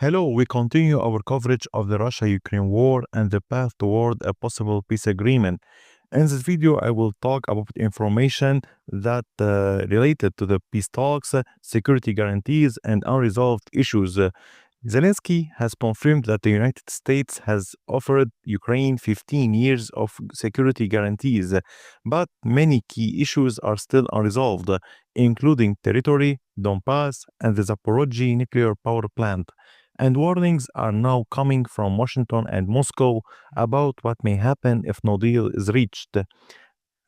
Hello, we continue our coverage of the Russia-Ukraine war and the path toward a possible peace agreement. In this video, I will talk about information that related to the peace talks, security guarantees, and unresolved issues. Zelensky has confirmed that the United States has offered Ukraine 15 years of security guarantees, but many key issues are still unresolved, including territory, Donbas, and the Zaporizhzhia nuclear power plant. And warnings are now coming from Washington and Moscow about what may happen if no deal is reached.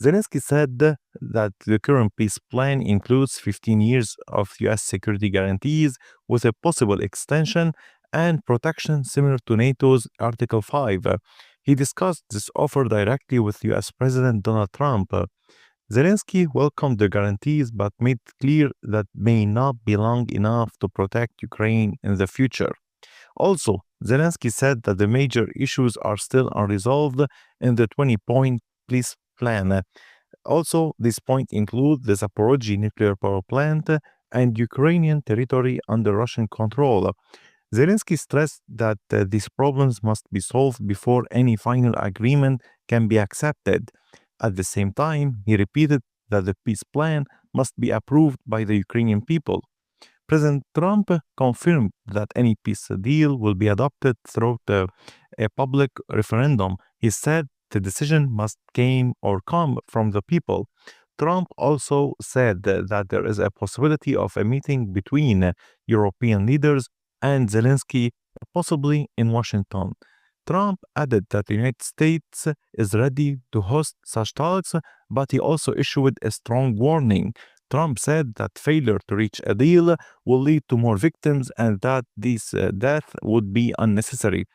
Zelensky said that the current peace plan includes 15 years of US security guarantees with a possible extension and protection similar to NATO's Article 5. He discussed this offer directly with US President Donald Trump. Zelensky welcomed the guarantees but made clear that may not be long enough to protect Ukraine in the future. Also, Zelensky said that the major issues are still unresolved in the 20-point peace plan. Also, these points include the Zaporizhzhia nuclear power plant and Ukrainian territory under Russian control. Zelensky stressed that these problems must be solved before any final agreement can be accepted. At the same time, he repeated that the peace plan must be approved by the Ukrainian people. President Trump confirmed that any peace deal will be adopted through a public referendum. He said the decision must come from the people. Trump also said that there is a possibility of a meeting between European leaders and Zelensky, possibly in Washington. Trump added that the United States is ready to host such talks, but he also issued a strong warning. Trump said that failure to reach a deal will lead to more victims and that this death would be unnecessary.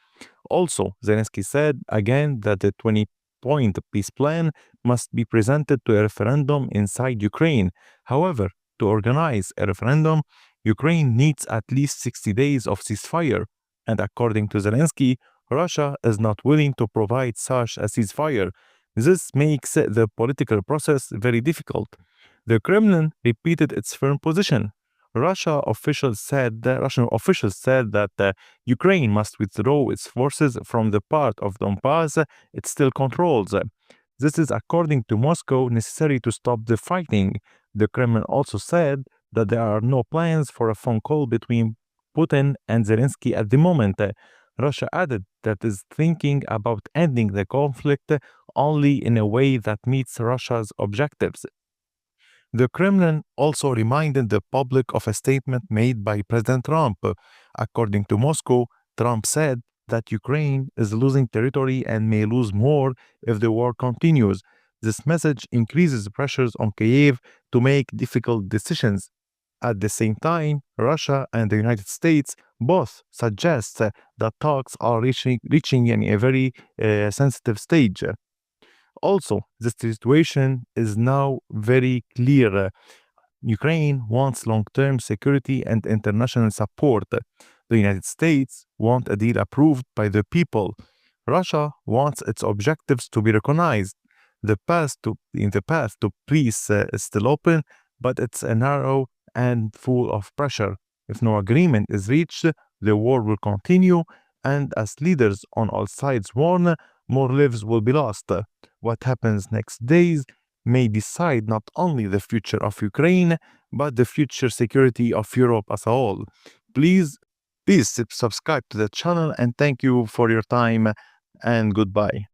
Also, Zelensky said again that the 20-point peace plan must be presented to a referendum inside Ukraine. However, to organize a referendum, Ukraine needs at least 60 days of ceasefire. And according to Zelensky, Russia is not willing to provide such a ceasefire. This makes the political process very difficult. The Kremlin repeated its firm position. Russian officials said that Ukraine must withdraw its forces from the part of Donbas it still controls. This is, according to Moscow, necessary to stop the fighting. The Kremlin also said that there are no plans for a phone call between Putin and Zelensky at the moment. Russia added that it is thinking about ending the conflict only in a way that meets Russia's objectives. The Kremlin also reminded the public of a statement made by President Trump. According to Moscow, Trump said that Ukraine is losing territory and may lose more if the war continues. This message increases pressures on Kyiv to make difficult decisions. At the same time, Russia and the United States both suggest that talks are reaching a very sensitive stage. Also, the situation is now very clear. Ukraine wants long-term security and international support. The United States wants a deal approved by the people. Russia wants its objectives to be recognized. In the path to peace is still open, but it's narrow and full of pressure. If no agreement is reached, the war will continue, and as leaders on all sides warn, more lives will be lost. What happens next days may decide not only the future of Ukraine, but the future security of Europe as a whole. Please subscribe to the channel, and thank you for your time, and goodbye.